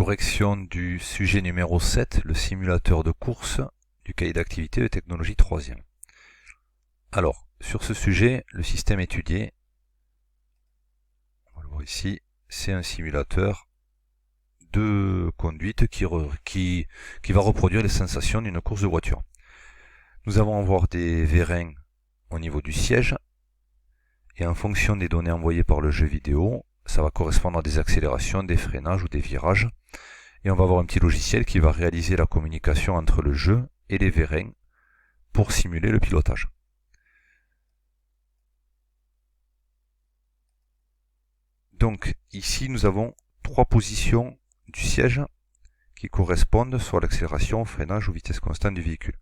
Correction du sujet numéro 7, le simulateur de course du cahier d'activité de technologie 3e. Alors, sur ce sujet, le système étudié, on va le voir ici, c'est un simulateur de conduite qui va reproduire les sensations d'une course de voiture. Nous allons avoir des vérins au niveau du siège, et en fonction des données envoyées par le jeu vidéo, ça va correspondre à des accélérations, des freinages ou des virages. Et on va avoir un petit logiciel qui va réaliser la communication entre le jeu et les vérins pour simuler le pilotage. Donc ici nous avons trois positions du siège qui correspondent soit à l'accélération, au freinage ou vitesse constante du véhicule.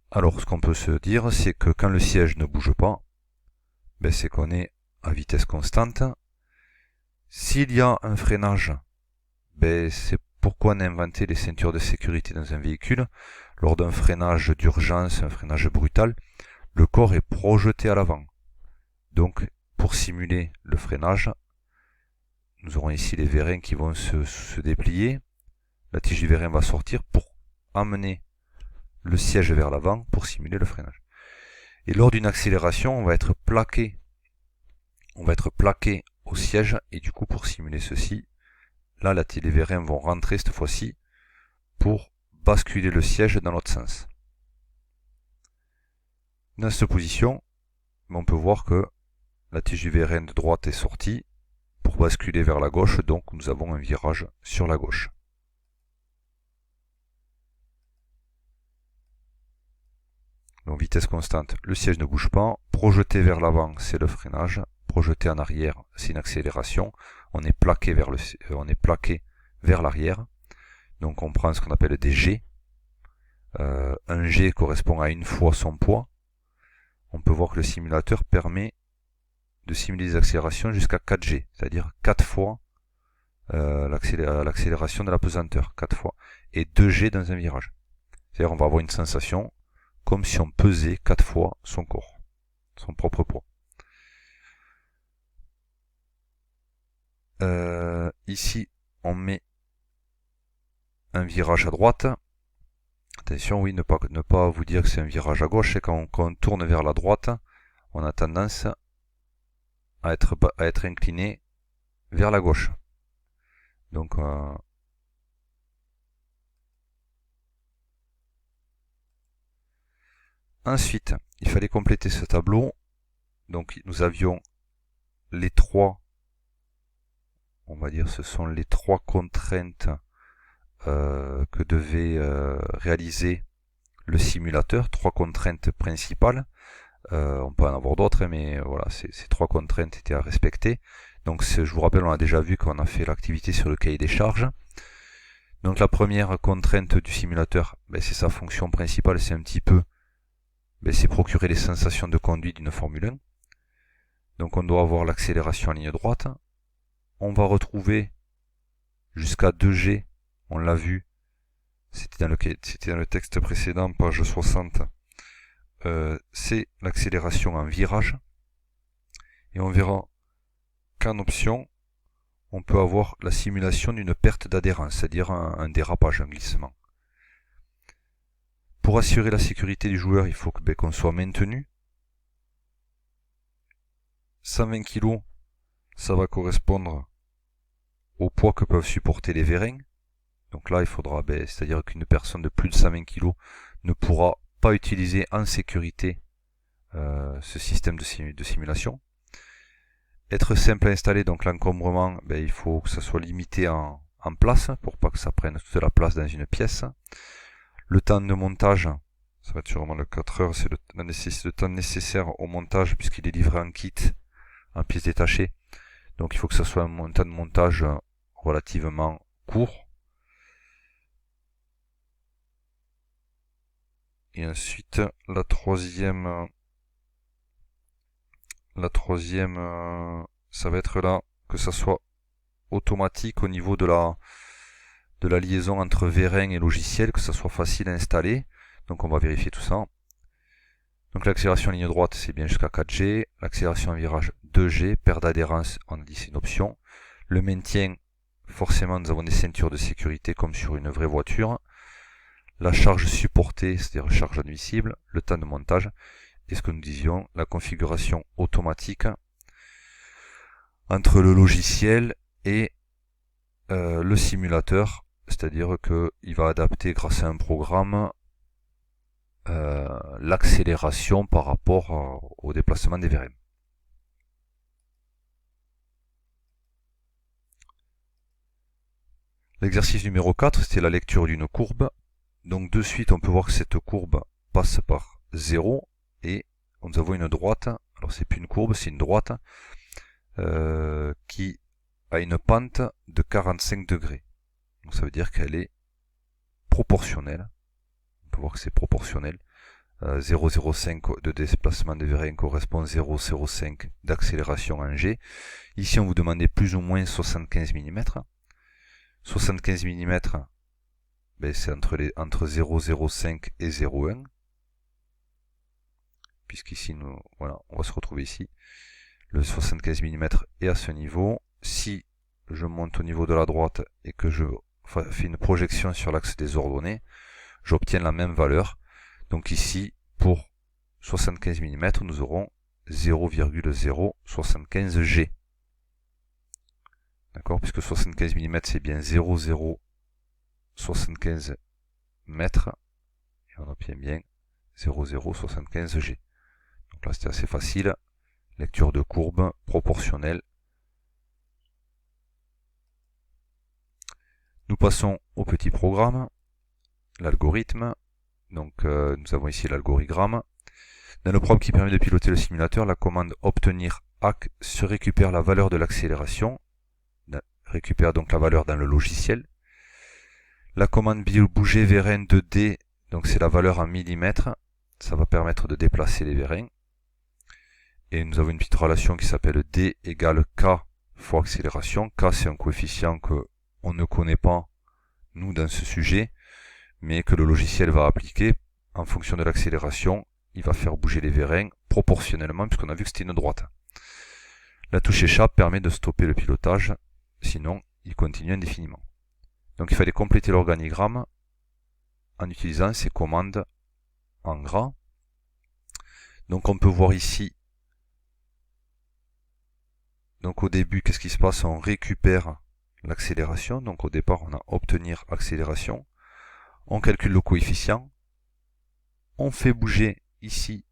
Alors ce qu'on peut se dire, c'est que quand le siège ne bouge pas, c'est qu'on est à vitesse constante. S'il y a un freinage, c'est pourquoi on a inventé les ceintures de sécurité dans un véhicule. Lors d'un freinage d'urgence, un freinage brutal, le corps est projeté à l'avant. Donc, pour simuler le freinage, nous aurons ici les vérins qui vont se déplier. La tige du vérin va sortir pour amener le siège vers l'avant pour simuler le freinage. Et lors d'une accélération, on va être plaqué au siège, et du coup, pour simuler ceci, là, les vérins vont rentrer cette fois-ci pour basculer le siège dans l'autre sens. Dans cette position, on peut voir que la tige du vérin de droite est sortie pour basculer vers la gauche, donc nous avons un virage sur la gauche. Donc vitesse constante, le siège ne bouge pas. Projeté vers l'avant, c'est le freinage. Projeté en arrière, c'est une accélération. On est plaqué vers l'arrière. Donc on prend ce qu'on appelle des G. Un G correspond à une fois son poids. On peut voir que le simulateur permet de simuler des accélérations jusqu'à 4G, c'est-à-dire 4 fois l'accélération de la pesanteur, 4 fois, et 2G dans un virage. C'est-à-dire on va avoir une sensation comme si on pesait 4 fois son corps, son propre poids. Ici, on met un virage à droite. Attention, oui, ne pas vous dire que c'est un virage à gauche. Et quand on tourne vers la droite, on a tendance à être incliné vers la gauche. Donc, ensuite, il fallait compléter ce tableau. Donc, nous avions les trois, on va dire, ce sont les trois contraintes que devait réaliser le simulateur, trois contraintes principales. On peut en avoir d'autres, mais voilà, ces trois contraintes étaient à respecter. Donc je vous rappelle, on a déjà vu qu'on a fait l'activité sur le cahier des charges. Donc la première contrainte du simulateur, c'est sa fonction principale, c'est un petit peu, c'est procurer les sensations de conduite d'une Formule 1. Donc on doit avoir l'accélération en ligne droite. On va retrouver jusqu'à 2G, on l'a vu, c'était dans le texte précédent, page 60. C'est l'accélération en virage. Et on verra qu'en option, on peut avoir la simulation d'une perte d'adhérence, c'est-à-dire un dérapage, un glissement. Pour assurer la sécurité du joueur, il faut qu'on soit maintenu. 120 kg, ça va correspondre au poids que peuvent supporter les vérins. Donc là, il faudra, c'est-à-dire qu'une personne de plus de 120 kg ne pourra pas utiliser en sécurité ce système de simulation. Être simple à installer, donc l'encombrement, il faut que ça soit limité en place pour pas que ça prenne toute la place dans une pièce. Le temps de montage, ça va être sûrement le 4 heures, c'est le temps nécessaire au montage puisqu'il est livré en kit, en pièces détachées. Donc il faut que ça soit un temps de montage relativement court. Et ensuite, la troisième, ça va être là, que ça soit automatique au niveau de la liaison entre vérin et logiciel, que ça soit facile à installer. Donc on va vérifier tout ça. Donc l'accélération en ligne droite, c'est bien jusqu'à 4G. L'accélération en virage, 2G. Perte d'adhérence, on a dit c'est une option. Le maintien forcément nous avons des ceintures de sécurité comme sur une vraie voiture, la charge supportée, c'est-à-dire charge admissible, le temps de montage, et ce que nous disions, la configuration automatique entre le logiciel et le simulateur, c'est-à-dire qu'il va adapter grâce à un programme l'accélération par rapport au déplacement des vérins. L'exercice numéro 4, c'était la lecture d'une courbe. Donc de suite, on peut voir que cette courbe passe par 0 et nous avons une droite. Alors c'est plus une courbe, c'est une droite qui a une pente de 45 degrés. Donc ça veut dire qu'elle est proportionnelle. On peut voir que c'est proportionnel. 0,05 de déplacement de vérin correspond à 0,05 d'accélération en G. Ici, on vous demandait plus ou moins 75 mm. 75 mm, ben c'est entre 0,05 et 0,1. Puisqu'ici, voilà, on va se retrouver ici. Le 75 mm est à ce niveau. Si je monte au niveau de la droite et que je fais une projection sur l'axe des ordonnées, j'obtiens la même valeur. Donc ici, pour 75 mm, nous aurons 0,075 G. D'accord, puisque 75 mm c'est bien 0,075 mètres, et on obtient bien 0,075 G. Donc là c'était assez facile, lecture de courbe proportionnelle. Nous passons au petit programme, l'algorithme. Donc nous avons ici l'algorithme. Dans le programme qui permet de piloter le simulateur, la commande obtenir AC se récupère la valeur de l'accélération, récupère donc la valeur dans le logiciel. La commande bouger vérin de D, donc c'est la valeur en millimètres, ça va permettre de déplacer les vérins. Et nous avons une petite relation qui s'appelle D égale K fois accélération. K c'est un coefficient que on ne connaît pas nous dans ce sujet, mais que le logiciel va appliquer en fonction de l'accélération. Il va faire bouger les vérins proportionnellement puisqu'on a vu que c'était une droite. La touche échappe permet de stopper le pilotage, sinon il continue indéfiniment. Donc il fallait compléter l'organigramme en utilisant ces commandes en gras. Donc on peut voir ici, donc au début qu'est-ce qui se passe? On récupère l'accélération, donc au départ on a obtenir accélération, on calcule le coefficient, on fait bouger ici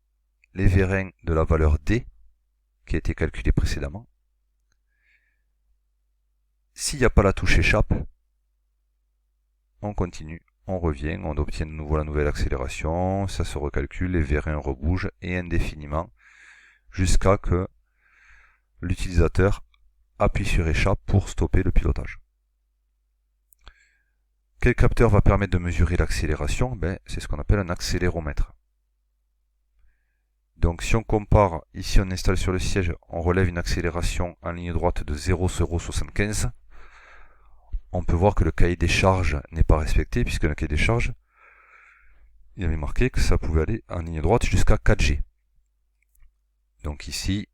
les vérins de la valeur D qui a été calculée précédemment. S'il n'y a pas la touche échappe, on continue, on revient, on obtient de nouveau la nouvelle accélération, ça se recalcule, les vérins rebougent et indéfiniment jusqu'à que l'utilisateur appuie sur échappe pour stopper le pilotage. Quel capteur va permettre de mesurer l'accélération? C'est ce qu'on appelle un accéléromètre. Donc si on compare, ici on installe sur le siège, on relève une accélération en ligne droite de 0,075. On peut voir que le cahier des charges n'est pas respecté, puisque le cahier des charges, il avait marqué que ça pouvait aller en ligne droite jusqu'à 4G. Donc ici,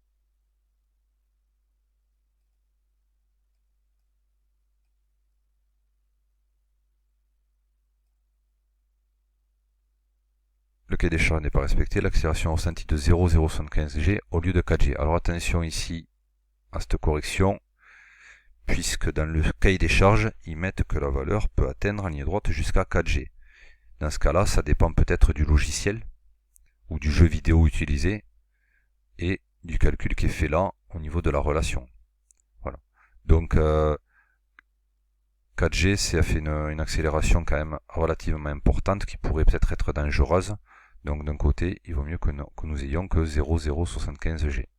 le cahier des charges n'est pas respecté, l'accélération ressentie de 0,075 G au lieu de 4G. Alors attention ici à cette correction, puisque dans le cahier des charges, ils mettent que la valeur peut atteindre en ligne droite jusqu'à 4G. Dans ce cas-là, ça dépend peut-être du logiciel ou du jeu vidéo utilisé et du calcul qui est fait là au niveau de la relation. Voilà. Donc 4G, ça fait une accélération quand même relativement importante qui pourrait peut-être être dangereuse. Donc d'un côté, il vaut mieux que nous ayons que 0,075 G.